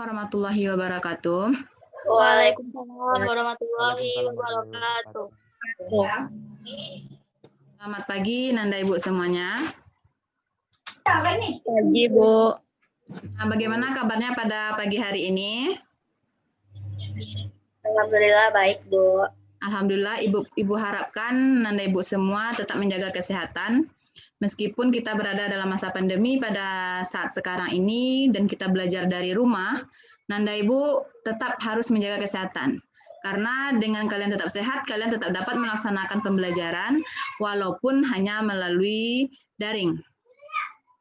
warahmatullahi wabarakatuh. Waalaikumsalam warahmatullahi wabarakatuh. Selamat pagi Nanda Ibu semuanya. Pagi, Bu. Nah, bagaimana kabarnya pada pagi hari ini? Alhamdulillah baik, Bu. Alhamdulillah, Ibu harapkan Nanda Ibu semua tetap menjaga kesehatan. Meskipun kita berada dalam masa pandemi pada saat sekarang ini dan kita belajar dari rumah, Nanda Ibu tetap harus menjaga kesehatan. Karena dengan kalian tetap sehat, kalian tetap dapat melaksanakan pembelajaran walaupun hanya melalui daring.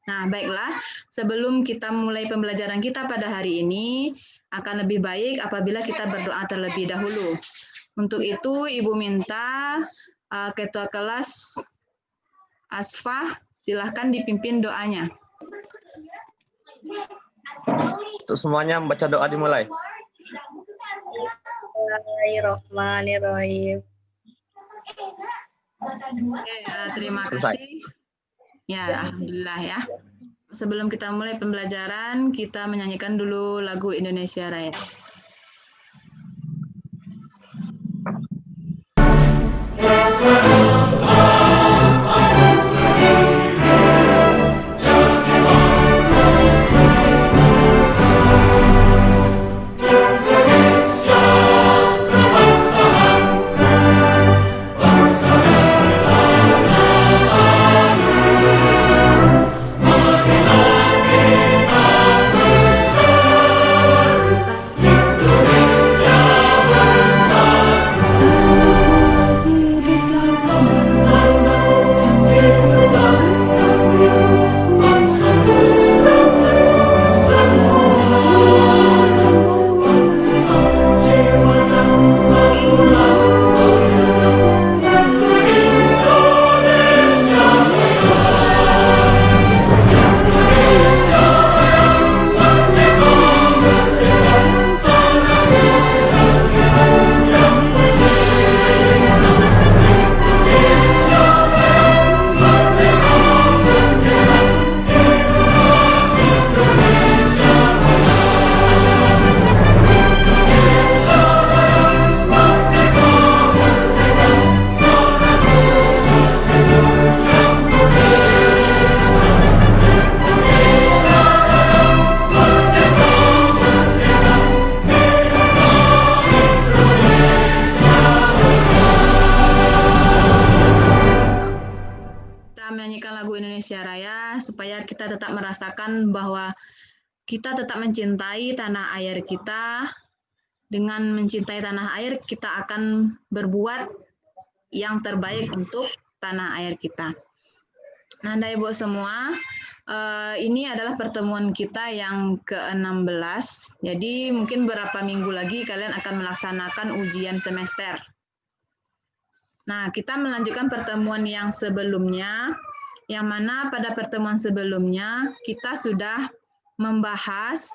Nah, baiklah, sebelum kita mulai pembelajaran kita pada hari ini, akan lebih baik apabila kita berdoa terlebih dahulu. Untuk itu, Ibu minta Ketua Kelas Asfah, silahkan dipimpin doanya. Untuk semuanya membaca doa dimulai. Bismillahirrahmanirrahim. Oke, terima kasih. Ya, alhamdulillah ya. Sebelum kita mulai pembelajaran, kita menyanyikan dulu lagu Indonesia Raya. Supaya kita tetap merasakan bahwa kita tetap mencintai tanah air kita. Dengan mencintai tanah air, kita akan berbuat yang terbaik untuk tanah air kita. Nanda Ibu semua, ini adalah pertemuan kita yang ke-16. Jadi mungkin beberapa minggu lagi kalian akan melaksanakan ujian semester. Nah, kita melanjutkan pertemuan yang sebelumnya, yang mana pada pertemuan sebelumnya kita sudah membahas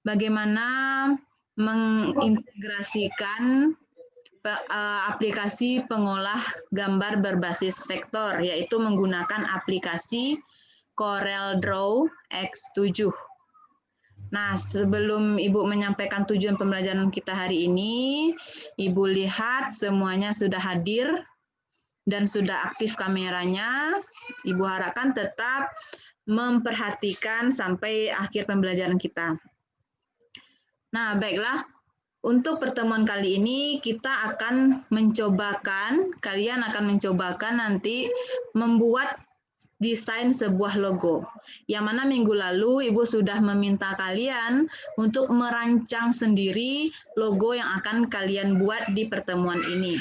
bagaimana mengintegrasikan aplikasi pengolah gambar berbasis vektor, yaitu menggunakan aplikasi CorelDRAW X7. Nah, sebelum Ibu menyampaikan tujuan pembelajaran kita hari ini, Ibu lihat semuanya sudah hadir dan sudah aktif kameranya. Ibu harapkan tetap memperhatikan sampai akhir pembelajaran kita. Nah, baiklah. Untuk pertemuan kali ini kita akan kalian akan mencobakan nanti membuat desain sebuah logo. Yang mana minggu lalu Ibu sudah meminta kalian untuk merancang sendiri logo yang akan kalian buat di pertemuan ini.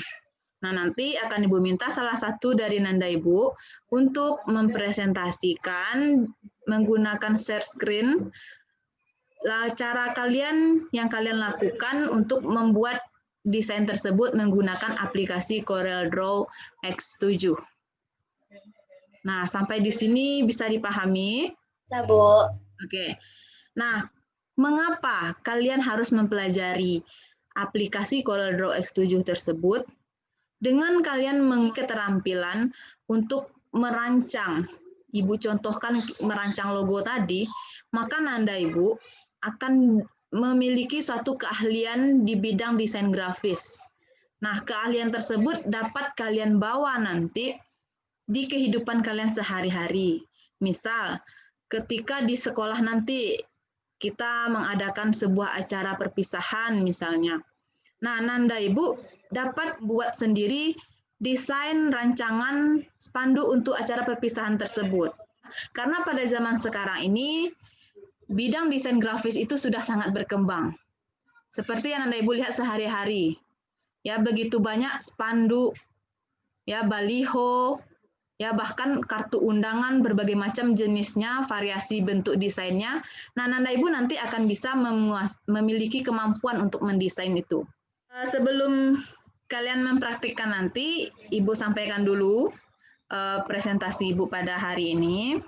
Nah, nanti akan Ibu minta salah satu dari Nanda Ibu untuk mempresentasikan menggunakan share screen cara yang kalian lakukan untuk membuat desain tersebut menggunakan aplikasi CorelDRAW X7. Nah, sampai di sini bisa dipahami? Bisa, Bu. Oke. Nah, mengapa kalian harus mempelajari aplikasi CorelDRAW X7 tersebut? Dengan kalian keterampilan untuk merancang, Ibu contohkan merancang logo tadi, maka Nanda Ibu akan memiliki suatu keahlian di bidang desain grafis. Nah, keahlian tersebut dapat kalian bawa nanti di kehidupan kalian sehari-hari. Misal, ketika di sekolah nanti kita mengadakan sebuah acara perpisahan misalnya. Nah, Nanda Ibu dapat buat sendiri desain rancangan spanduk untuk acara perpisahan tersebut. Karena pada zaman sekarang ini, bidang desain grafis itu sudah sangat berkembang. Seperti yang Nanda Ibu lihat sehari-hari. Ya, begitu banyak spanduk, ya, baliho, ya, bahkan kartu undangan berbagai macam jenisnya, variasi bentuk desainnya. Nah, Nanda Ibu nanti akan bisa memiliki kemampuan untuk mendesain itu. Sebelum kalian mempraktikkan nanti, Ibu sampaikan dulu presentasi Ibu pada hari ini.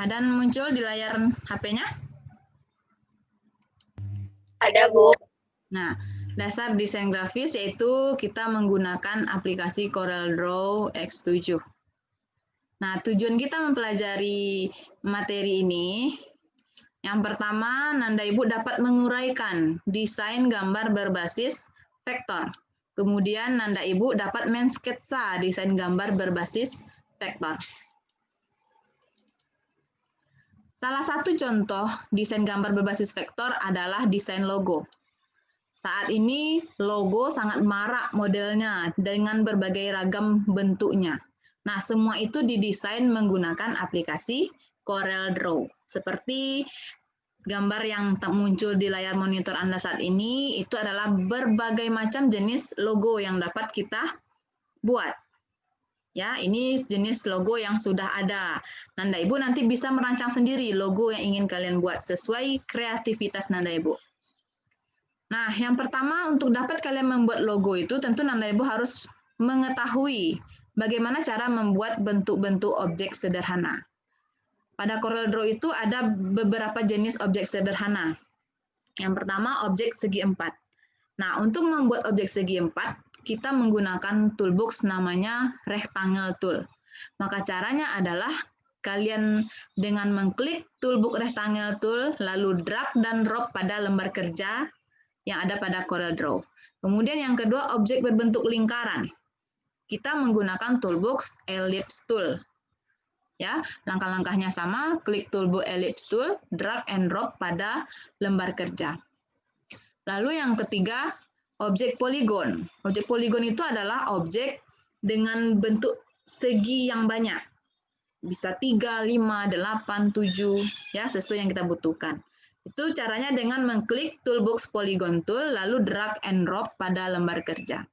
Ada muncul di layar HP-nya? Ada, Bu. Nah, dasar desain grafis yaitu kita menggunakan aplikasi CorelDRAW X7. Nah, tujuan kita mempelajari materi ini, yang pertama, Nanda Ibu dapat menguraikan desain gambar berbasis vektor. Kemudian Nanda Ibu dapat mensketsa desain gambar berbasis vektor. Salah satu contoh desain gambar berbasis vektor adalah desain logo. Saat ini logo sangat marak modelnya dengan berbagai ragam bentuknya. Nah, semua itu didesain menggunakan aplikasi CorelDRAW. Seperti gambar yang muncul di layar monitor Anda saat ini, itu adalah berbagai macam jenis logo yang dapat kita buat. Ya, ini jenis logo yang sudah ada. Nanda Ibu nanti bisa merancang sendiri logo yang ingin kalian buat sesuai kreativitas Nanda Ibu. Nah, yang pertama untuk dapat kalian membuat logo itu tentu Nanda Ibu harus mengetahui bagaimana cara membuat bentuk-bentuk objek sederhana. Pada CorelDRAW itu ada beberapa jenis objek sederhana. Yang pertama objek segi empat. Nah, untuk membuat objek segi empat, kita menggunakan toolbox namanya rectangle tool. Maka caranya adalah kalian dengan mengklik toolbox rectangle tool, lalu drag dan drop pada lembar kerja yang ada pada CorelDRAW. Kemudian yang kedua, objek berbentuk lingkaran. Kita menggunakan toolbox ellipse tool. Ya, langkah-langkahnya sama, klik toolbox ellipse tool, drag and drop pada lembar kerja. Lalu yang ketiga, objek poligon. Objek poligon itu adalah objek dengan bentuk segi yang banyak. Bisa 3, 5, 8, 7, ya, sesuai yang kita butuhkan. Itu caranya dengan mengklik toolbox polygon tool, lalu drag and drop pada lembar kerja.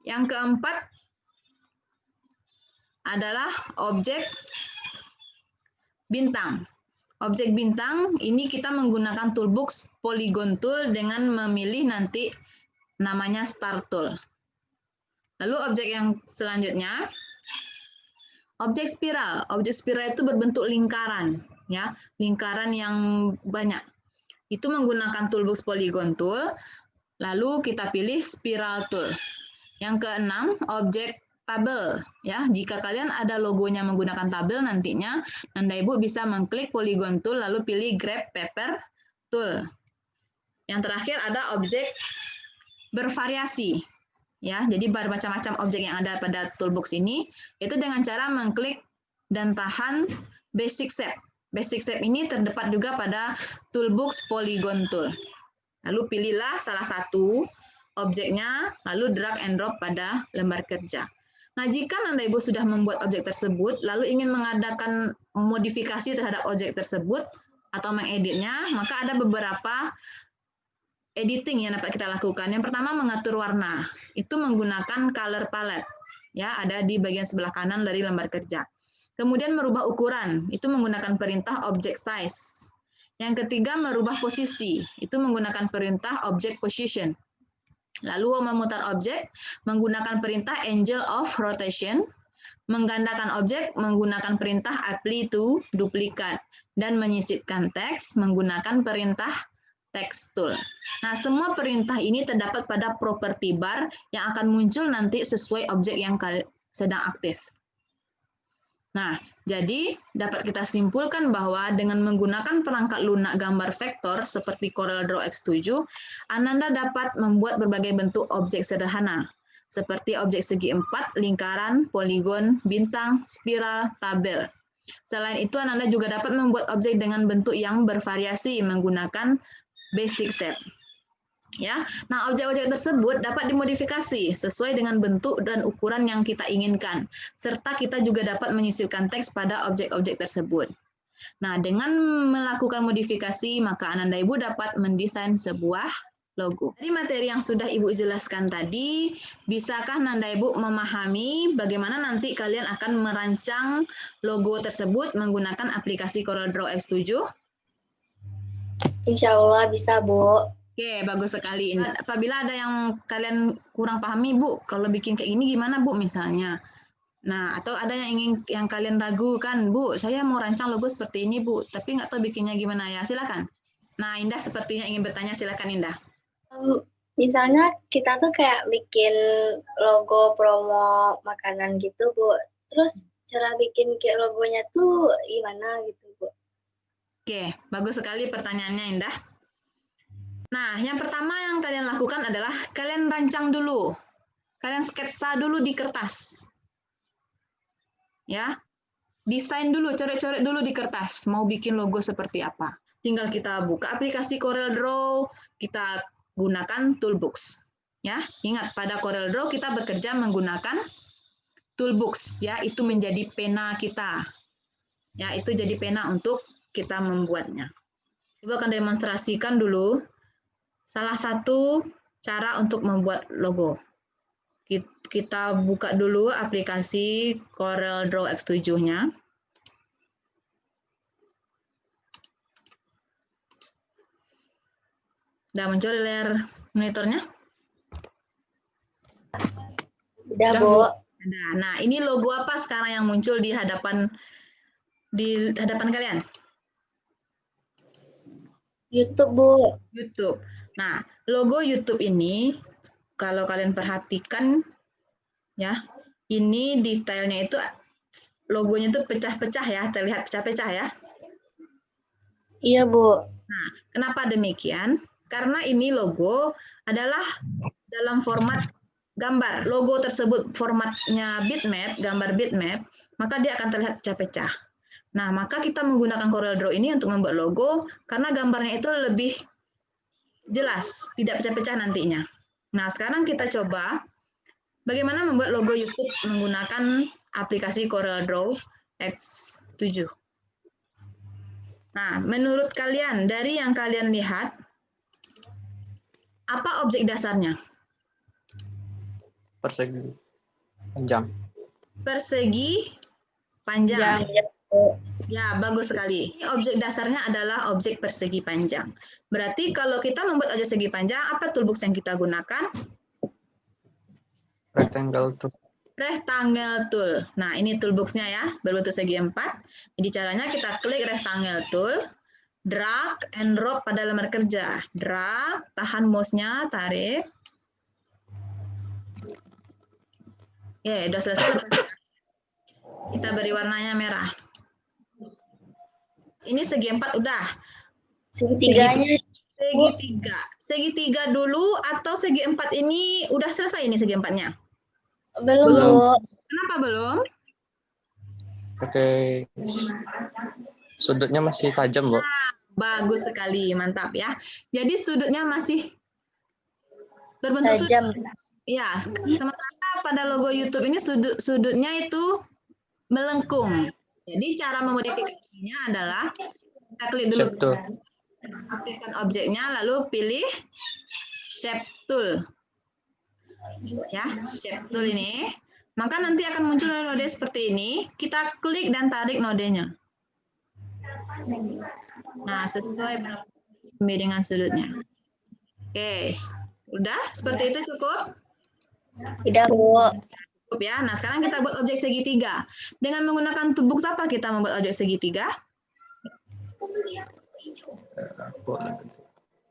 Yang keempat adalah objek bintang. Objek bintang ini kita menggunakan toolbox polygon tool dengan memilih nanti namanya star tool. Lalu objek yang selanjutnya, objek spiral. Objek spiral itu berbentuk lingkaran, ya, lingkaran yang banyak. Itu menggunakan toolbox polygon tool, lalu kita pilih spiral tool. Yang keenam, objek tabel, ya. Jika kalian ada logonya menggunakan tabel nantinya, Nanda Ibu bisa mengklik polygon tool lalu pilih grab paper tool. Yang terakhir ada objek bervariasi, ya. Jadi bermacam-macam objek yang ada pada toolbox ini itu dengan cara mengklik dan tahan basic shape. Basic shape ini terdapat juga pada toolbox polygon tool. Lalu pilihlah salah satu objeknya, lalu drag and drop pada lembar kerja. Nah, jika Nanda Ibu sudah membuat objek tersebut, lalu ingin mengadakan modifikasi terhadap objek tersebut atau mengeditnya, maka ada beberapa editing yang dapat kita lakukan. Yang pertama, mengatur warna. Itu menggunakan color palette. Ya, ada di bagian sebelah kanan dari lembar kerja. Kemudian merubah ukuran. Itu menggunakan perintah object size. Yang ketiga, merubah posisi. Itu menggunakan perintah object position. Lalu memutar objek menggunakan perintah angle of rotation, menggandakan objek menggunakan perintah apply to duplicate, dan menyisipkan teks menggunakan perintah text tool. Nah, semua perintah ini terdapat pada property bar yang akan muncul nanti sesuai objek yang sedang aktif. Nah, jadi dapat kita simpulkan bahwa dengan menggunakan perangkat lunak gambar vektor seperti CorelDRAW X7, Ananda dapat membuat berbagai bentuk objek sederhana, seperti objek segi 4, lingkaran, poligon, bintang, spiral, tabel. Selain itu, Ananda juga dapat membuat objek dengan bentuk yang bervariasi menggunakan basic shape. Ya, nah objek-objek tersebut dapat dimodifikasi sesuai dengan bentuk dan ukuran yang kita inginkan, serta kita juga dapat menyisipkan teks pada objek-objek tersebut. Nah, dengan melakukan modifikasi, maka Ananda Ibu dapat mendesain sebuah logo. Dari materi yang sudah Ibu jelaskan tadi, bisakah Nanda Ibu memahami bagaimana nanti kalian akan merancang logo tersebut menggunakan aplikasi CorelDRAW X7? Insya Allah bisa, Bu. Oke, bagus sekali. Apabila ada yang kalian kurang pahami, Bu, kalau bikin kayak gini gimana, Bu, misalnya? Nah, atau ada yang kalian ragukan, Bu, saya mau rancang logo seperti ini, Bu, tapi nggak tahu bikinnya gimana ya, silakan. Nah, Indah sepertinya ingin bertanya, silakan Indah. Misalnya kita tuh kayak bikin logo promo makanan gitu, Bu. Terus cara bikin kayak logonya tuh gimana gitu, Bu? Oke, bagus sekali pertanyaannya, Indah. Nah, yang pertama yang kalian lakukan adalah kalian rancang dulu. Kalian sketsa dulu di kertas. Ya. Desain dulu, coret-coret dulu di kertas. Mau bikin logo seperti apa. Tinggal kita buka aplikasi CorelDRAW, kita gunakan toolbox. Ya, ingat pada CorelDRAW kita bekerja menggunakan toolbox, ya, itu menjadi pena kita. Ya, itu jadi pena untuk kita membuatnya. Ibu akan demonstrasikan dulu salah satu cara untuk membuat logo. Kita buka dulu aplikasi CorelDRAW X7-nya. Sudah muncul di layar monitornya? Udah, Bu. Nah, ini logo apa sekarang yang muncul di hadapan kalian? YouTube, Bu. YouTube. Nah, logo YouTube ini kalau kalian perhatikan ya, ini detailnya itu logonya itu pecah-pecah ya, terlihat pecah-pecah ya. Iya, Bu. Nah, kenapa demikian? Karena ini logo adalah dalam format gambar. Logo tersebut formatnya bitmap, gambar bitmap, maka dia akan terlihat pecah-pecah. Nah, maka kita menggunakan CorelDRAW ini untuk membuat logo karena gambarnya itu lebih jelas, tidak pecah-pecah nantinya. Nah, sekarang kita coba bagaimana membuat logo YouTube menggunakan aplikasi CorelDRAW X7. Nah, menurut kalian, dari yang kalian lihat, apa objek dasarnya? Persegi panjang. Persegi panjang. Ya, bagus sekali. Objek dasarnya adalah objek persegi panjang. Berarti kalau kita membuat objek persegi panjang, apa toolbox yang kita gunakan? Rectangle tool. Rectangle tool. Nah, ini toolbox-nya ya, berbentuk segi 4. Jadi caranya kita klik rectangle tool, drag and drop pada lembar kerja. Drag, tahan mouse-nya, tarik. Oke, udah selesai. Kita beri warnanya merah. Ini segi 4 udah. Segitiganya. Segitiga. Segitiga dulu atau segi 4 ini udah selesai ini segi 4-nya? Belum, Bu. Kenapa belum? Oke. Sudutnya masih tajam, Bu. Bagus sekali, mantap ya. Jadi sudutnya masih berbentuk Tajam. Ya, sementara pada logo YouTube ini sudutnya itu melengkung. Jadi cara memodifikasinya adalah kita klik dulu, Shape tool. aktifkan objeknya, lalu pilih Shape Tool. Ya, Shape Tool ini. Maka nanti akan muncul node seperti ini. Kita klik dan tarik nodenya. Nah, sesuai pembimbingan sudutnya. Oke, udah seperti itu cukup? Tidak, Bu. Cukup ya. Nah, sekarang kita buat objek segitiga. Dengan menggunakan toolbox apa kita membuat objek segitiga?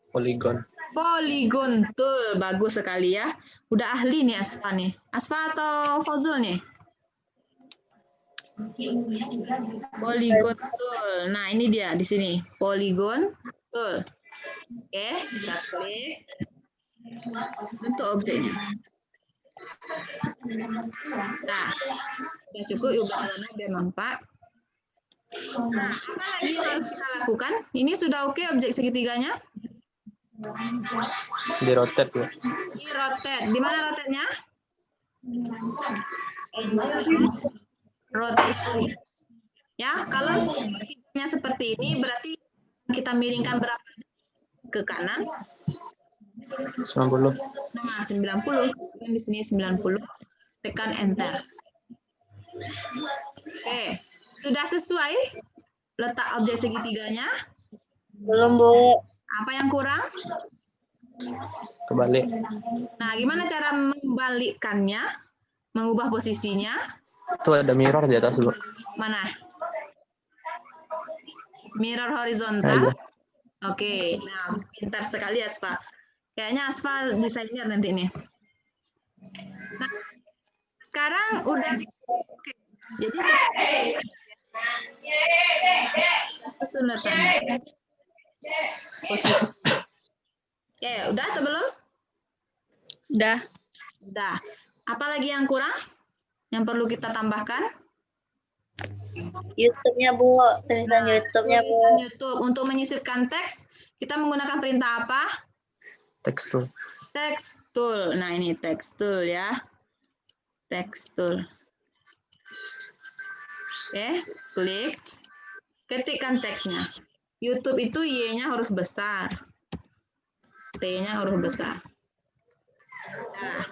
Polygon. Polygon tool. Bagus sekali ya. Udah ahli nih Asfa nih. Asfa atau Fazul nih? Poligon, betul. Nah, ini dia di sini. Poligon, betul. Oke, kita klik untuk objeknya. Nah, sudah cukup ubah warna biar nampak. Nah, apa lagi yang harus kita lakukan? Ini sudah oke objek segitiganya? Di rotate ya. Di rotate. Di mana rotate-nya? Angel of rotation. Ya, kalau segitiganya seperti ini berarti kita miringkan berapa? Ke kanan? 90. Nah, 90. Di sini 90. Tekan enter. Oke, sudah sesuai letak objek segitiganya? Belum, Bu. Apa yang kurang? Kebalik. Nah, gimana cara membalikkannya? Mengubah posisinya? Itu ada mirror di atas, Bu. Mana? Mirror Nah, horizontal? iya. Oke, nah pintar sekali Asfa. Kayaknya Asfa desainer nanti nih. Nah, sekarang udah oke. Jadi susun letaknya. Posisi. Oke, udah atau belum? Udah. Udah. Apalagi yang kurang? Yang perlu kita tambahkan? YouTube-nya, Bu. Tulisan YouTube-nya, Bu. Tulisan YouTube. Untuk menyisipkan teks, kita menggunakan perintah apa? Text tool. Text tool. Nah, ini text tool ya. Text tool. Oke, klik. Ketikkan teksnya. YouTube itu Y-nya harus besar. T-nya huruf besar. Nah,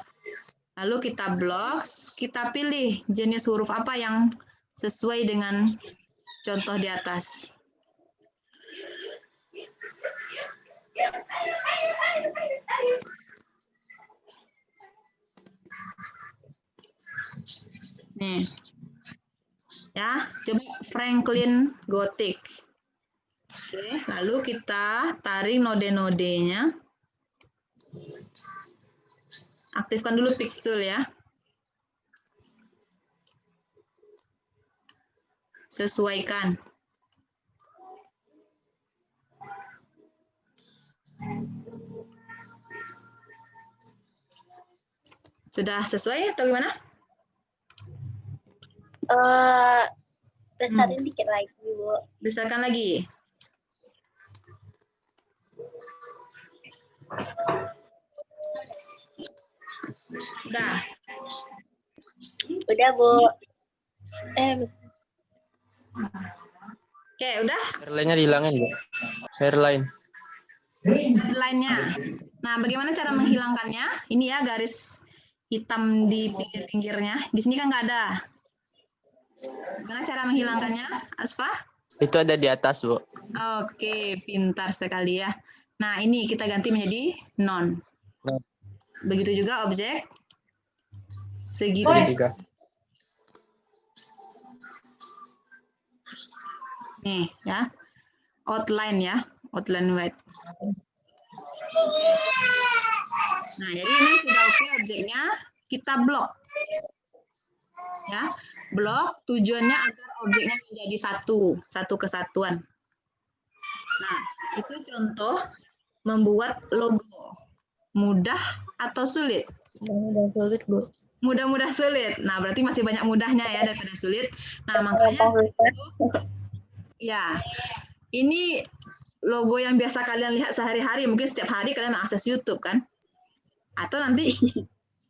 lalu kita blocks, kita pilih jenis huruf apa yang sesuai dengan contoh di atas. Nih. Ya, coba Franklin Gothic. Oke, lalu kita tarik node-nodenya. Aktifkan dulu pick tool ya. Sesuaikan. Sudah sesuai atau gimana? Besarin dikit lagi, Bu. Besarkan lagi. Udah. Udah, Bu. Oke, udah. Hairline-nya dihilangin, Bu. Hairline. Lainnya. Nah, bagaimana cara menghilangkannya? Ini ya garis hitam di pinggir-pinggirnya. Di sini kan nggak ada. Gimana cara menghilangkannya, Asfa? Itu ada di atas, Bu. Oke, pintar sekali ya. Nah, ini kita ganti menjadi non. Nah, Begitu juga objek segitiga. Nih ya, outline ya, outline white. Nah, jadi ini sudah oke objeknya, kita blok. Ya, blok tujuannya agar objeknya menjadi satu kesatuan. Nah, itu contoh membuat logo. Mudah atau sulit? Mudah sulit, Bu. Mudah-mudah sulit. Nah, berarti masih banyak mudahnya ya daripada sulit. Nah, makanya ya, ini logo yang biasa kalian lihat sehari-hari, mungkin setiap hari kalian mengakses YouTube kan? Atau nanti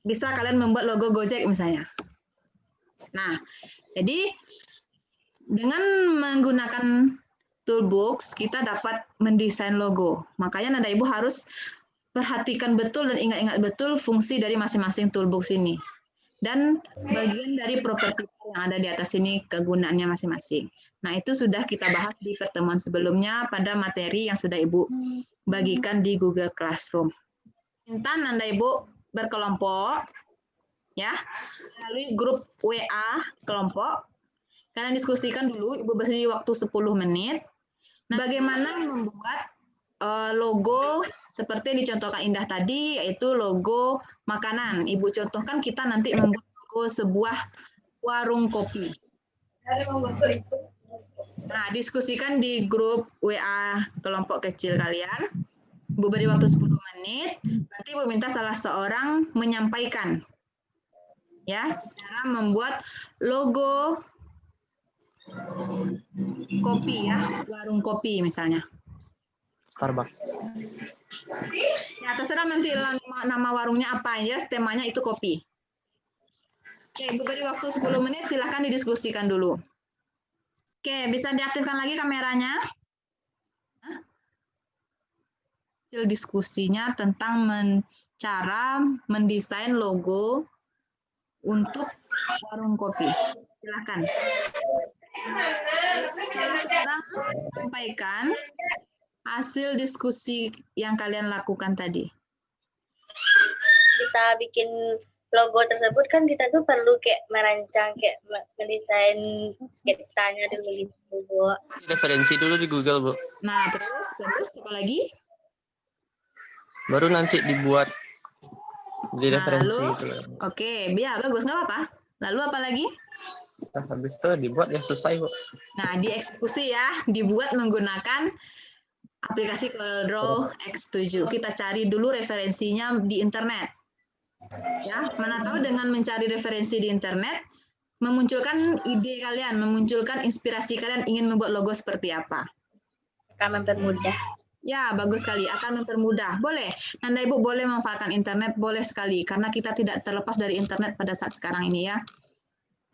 bisa kalian membuat logo Gojek misalnya. Nah, jadi dengan menggunakan Toolbox, kita dapat mendesain logo. Makanya Nanda Ibu harus perhatikan betul dan ingat-ingat betul fungsi dari masing-masing Toolbox ini. Dan bagian dari properti yang ada di atas ini kegunaannya masing-masing. Nah, itu sudah kita bahas di pertemuan sebelumnya pada materi yang sudah Ibu bagikan di Google Classroom. Intan Nanda Ibu berkelompok, ya, melalui grup WA kelompok. Kalian diskusikan dulu, Ibu beri waktu 10 menit. Nah, bagaimana membuat logo seperti yang dicontohkan Indah tadi, yaitu logo makanan. Ibu contohkan kita nanti membuat logo sebuah warung kopi. Nah, diskusikan di grup WA kelompok kecil kalian. Bu beri waktu 10 menit, nanti Bu minta salah seorang menyampaikan ya cara membuat logo kopi ya, warung kopi misalnya. Starbucks. Ya, terserah nanti nama warungnya apa ya, temanya itu kopi. Oke, Bu beri waktu 10 menit, silahkan didiskusikan dulu. Oke, bisa diaktifkan lagi kameranya. Hasil diskusinya tentang cara mendesain logo untuk warung kopi. Silahkan. Salah seorang sampaikan hasil diskusi yang kalian lakukan tadi. Kita bikin logo tersebut kan kita tuh perlu kayak merancang, kayak mendesain sketsanya dulu gitu. Referensi dulu di Google, Bu. Nah, terus apa lagi? Baru nanti dibuat di Nah, referensi lalu, gitu. oke, ya bagus, nggak apa-apa. Lalu apa lagi? Nah, habis itu dibuat ya selesai, Bu. Nah, dieksekusi ya, dibuat menggunakan aplikasi CorelDRAW X7. Kita cari dulu referensinya di internet. Ya, mana tahu dengan mencari referensi di internet memunculkan ide kalian, memunculkan inspirasi kalian ingin membuat logo seperti apa. Akan mempermudah. Ya, bagus sekali. Akan mempermudah. Boleh. Nanda Ibu boleh memanfaatkan internet, boleh sekali. Karena kita tidak terlepas dari internet pada saat sekarang ini ya.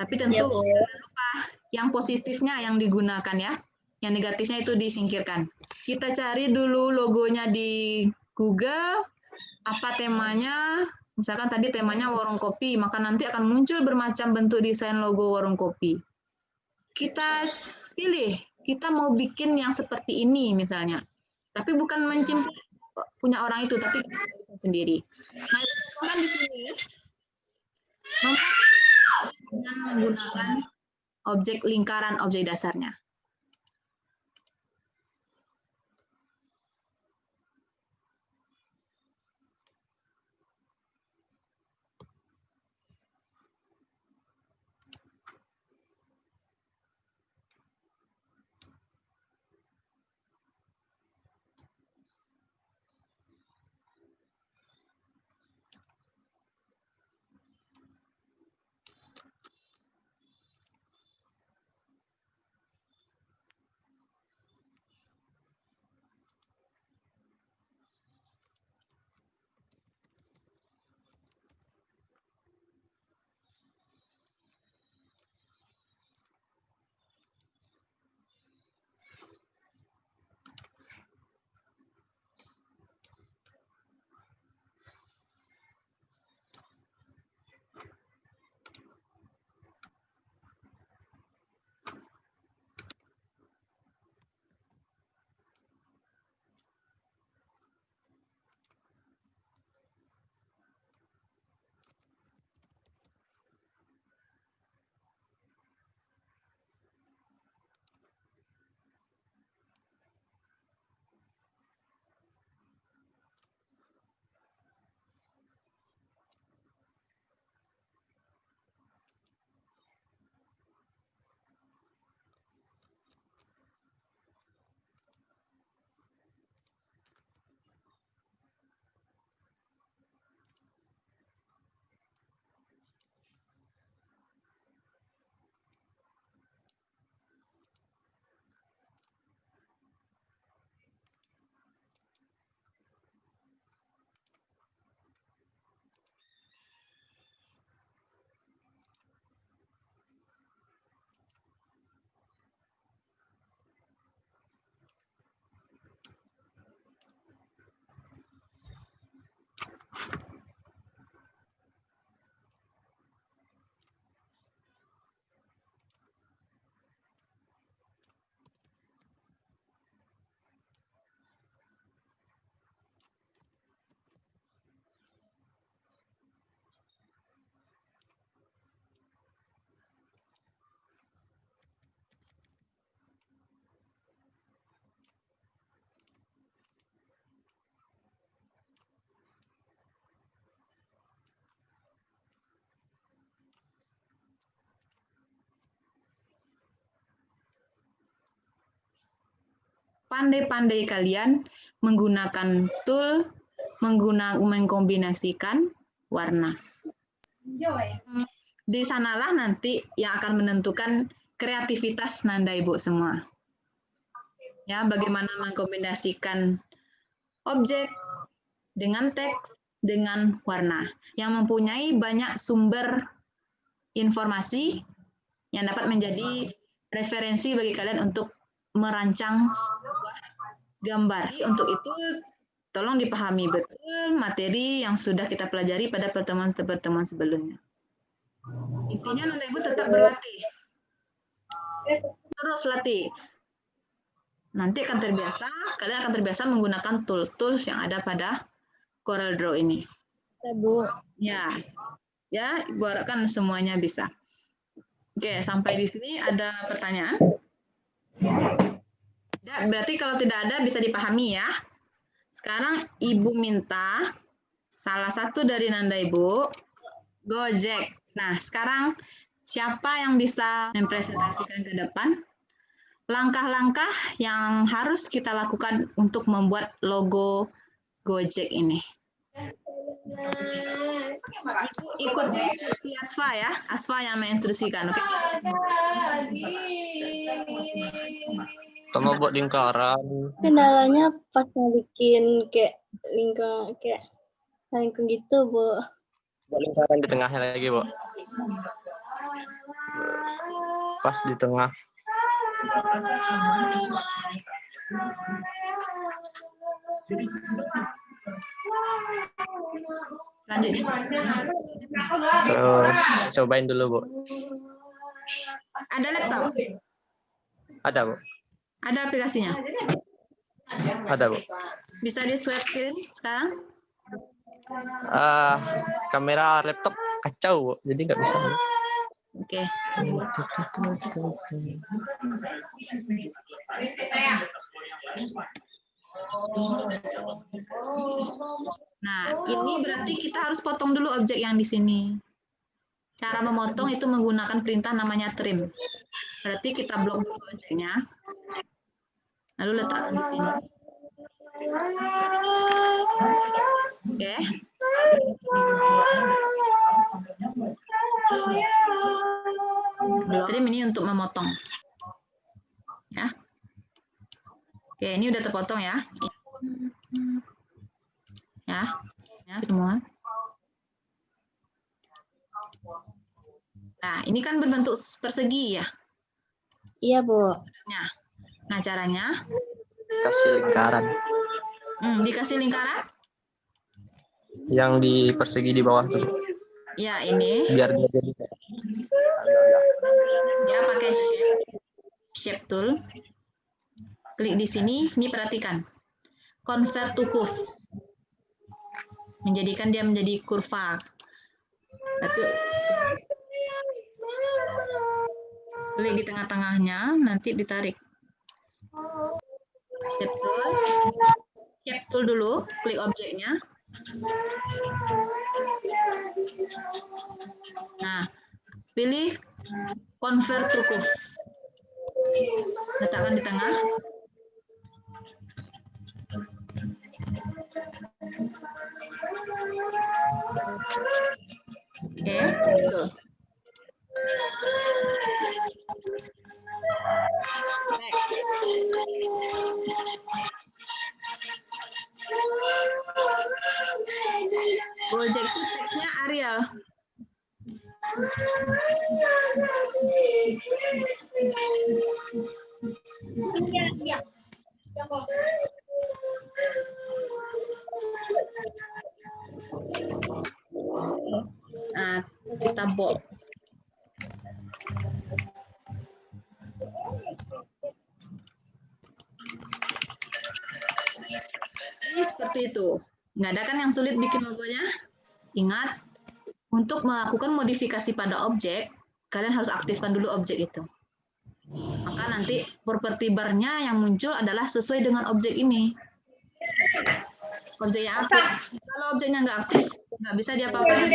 Tapi tentu Ya, jangan lupa yang positifnya yang digunakan ya. Yang negatifnya itu disingkirkan. Kita cari dulu logonya di Google, apa temanya. Misalkan tadi temanya warung kopi, maka nanti akan muncul bermacam bentuk desain logo warung kopi. Kita pilih, kita mau bikin yang seperti ini misalnya. Tapi bukan mencimplik punya orang itu, tapi kita bisa sendiri. Nah, kan di sini dengan menggunakan objek lingkaran objek dasarnya. pandai-pandai kalian menggunakan tool, mengkombinasikan warna. Di sanalah nanti yang akan menentukan kreativitas Nanda Ibu semua. Ya, bagaimana mengkombinasikan objek dengan teks dengan warna yang mempunyai banyak sumber informasi yang dapat menjadi referensi bagi kalian untuk merancang sebuah gambar. Untuk itu, tolong dipahami betul materi yang sudah kita pelajari pada pertemuan-pertemuan sebelumnya. Intinya Nanda Ibu tetap berlatih. Terus latih. Nanti akan terbiasa, kalian akan terbiasa menggunakan tools yang ada pada CorelDRAW ini. Ya, Bu. Ya, Ibu harapkan semuanya bisa. Oke, sampai di sini ada pertanyaan? Ya, berarti kalau tidak ada bisa dipahami ya. Sekarang Ibu minta salah satu dari Nanda Ibu, Gojek. Nah, sekarang siapa yang bisa mempresentasikan ke depan langkah-langkah yang harus kita lakukan untuk membuat logo Gojek ini? Ikut instruksi Asfa ya, Asfa yang menginstruksikan, oke? Sama buat lingkaran. Kendalanya pas mau bikin kayak lingkung gitu, Bu. Buat lingkaran di tengahnya lagi, Bu. Pas di tengah. Lanjutnya. Terus cobain dulu, Bu. Ada laptop? Ada, Bu. Ada aplikasinya? Ada, Bu. Bisa di share screen sekarang? Kamera laptop kacau, Bu. Jadi nggak bisa, Bu. Oke. Nah, ini berarti kita harus potong dulu objek yang di sini. Cara memotong itu menggunakan perintah namanya trim. Berarti kita blok dulu objeknya. Lalu letakkan di sini. Oke. Trim ini untuk memotong. Ya. Oke, ini udah terpotong ya. Ya semua. Nah, ini kan berbentuk persegi ya. Iya, Bu. Nah, caranya Kasih lingkaran. dikasih lingkaran. Yang di persegi di bawah tuh. Ya, ini. Biar dia jadi. Ya, pakai shape tool. Klik di sini, ini perhatikan. Convert to curve. Menjadikan dia menjadi kurva. Berarti klik di tengah-tengahnya, nanti ditarik. Shape tool dulu, klik objeknya. Nah, pilih convert to curve. Letakkan di tengah. Oke, betul. Gojek itu teksnya Arial. Nah, kita bold. Ini seperti itu. Nggak ada kan yang sulit bikin logonya? Ingat, untuk melakukan modifikasi pada objek, kalian harus aktifkan dulu objek itu. Maka nanti properti bar-nya yang muncul adalah sesuai dengan objek ini. Objek yang aktif. Kalau objeknya nggak aktif, nggak bisa diapa-apain.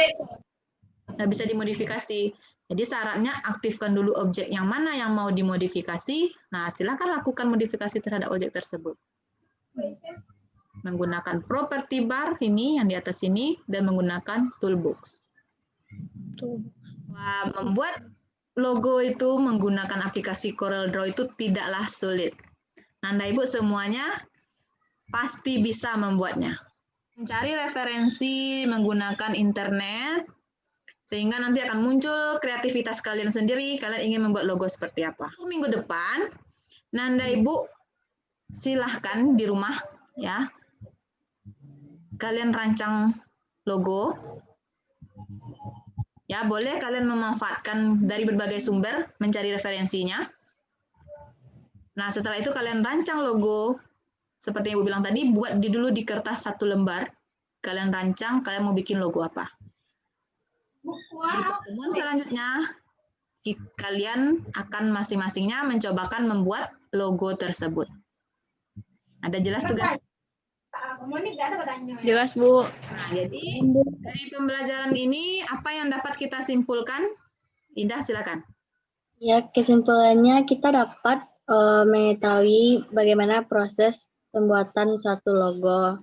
Nggak bisa dimodifikasi. Jadi syaratnya aktifkan dulu objek yang mana yang mau dimodifikasi. Nah, silakan lakukan modifikasi terhadap objek tersebut. Menggunakan property bar ini yang di atas ini dan menggunakan toolbox. Membuat logo itu menggunakan aplikasi CorelDRAW itu tidaklah sulit. Nanda Ibu semuanya pasti bisa membuatnya. Mencari referensi menggunakan internet, sehingga nanti akan muncul kreativitas kalian sendiri, kalian ingin membuat logo seperti apa. Minggu depan, Nanda Ibu silahkan di rumah, ya, kalian rancang logo. Ya, boleh kalian memanfaatkan dari berbagai sumber, mencari referensinya. Nah, setelah itu kalian rancang logo, seperti yang Ibu bilang tadi, buat dulu di kertas 1 lembar. Kalian rancang, kalian mau bikin logo apa. Di pertemuan selanjutnya, kalian akan masing-masingnya mencobakan membuat logo tersebut. Ada jelas tugas? Jelas, Bu. Nah, jadi dari pembelajaran ini, apa yang dapat kita simpulkan? Indah, silakan. Ya, kesimpulannya kita dapat mengetahui bagaimana proses pembuatan satu logo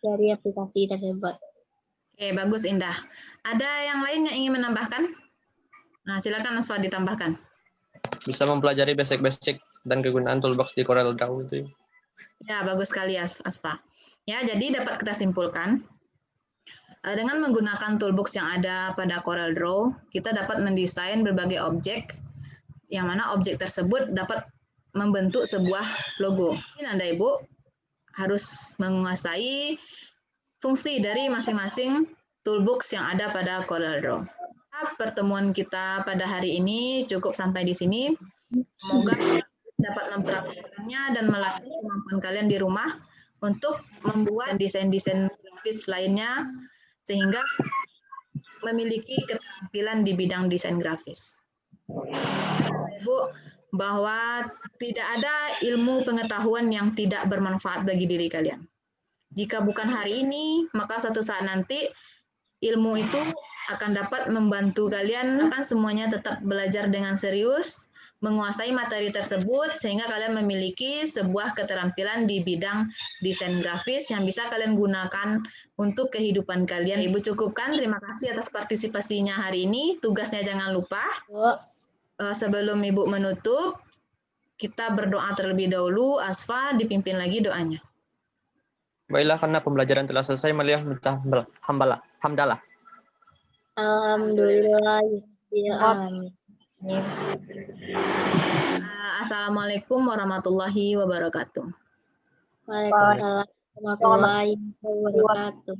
dari aplikasi tersebut. Oke, bagus Indah. Ada yang lain yang ingin menambahkan? Nah, silakan Aswa ditambahkan. Bisa mempelajari basic-basic dan kegunaan toolbox di CorelDRAW itu. Ya, bagus sekali Asfa. Ya, jadi dapat kita simpulkan, dengan menggunakan toolbox yang ada pada CorelDRAW, kita dapat mendesain berbagai objek, yang mana objek tersebut dapat membentuk sebuah logo. Ini Anda Ibu harus menguasai fungsi dari masing-masing toolbox yang ada pada CorelDRAW. Pertemuan kita pada hari ini cukup sampai di sini. Semoga dapat mempraktikkannya dan melatih kemampuan kalian di rumah untuk membuat desain-desain grafis lainnya sehingga memiliki keterampilan di bidang desain grafis. Ibu, bahwa tidak ada ilmu pengetahuan yang tidak bermanfaat bagi diri kalian. Jika bukan hari ini, maka suatu saat nanti ilmu itu akan dapat membantu kalian, akan semuanya tetap belajar dengan serius, menguasai materi tersebut, sehingga kalian memiliki sebuah keterampilan di bidang desain grafis yang bisa kalian gunakan untuk kehidupan kalian. Ibu cukupkan, terima kasih atas partisipasinya hari ini. Tugasnya jangan lupa. Sebelum Ibu menutup, kita berdoa terlebih dahulu. Asfa dipimpin lagi doanya. Baiklah, karena pembelajaran telah selesai, Malia minta hamdalah. Alhamdulillah. Assalamualaikum warahmatullahi wabarakatuh. Waalaikumsalam warahmatullahi wabarakatuh.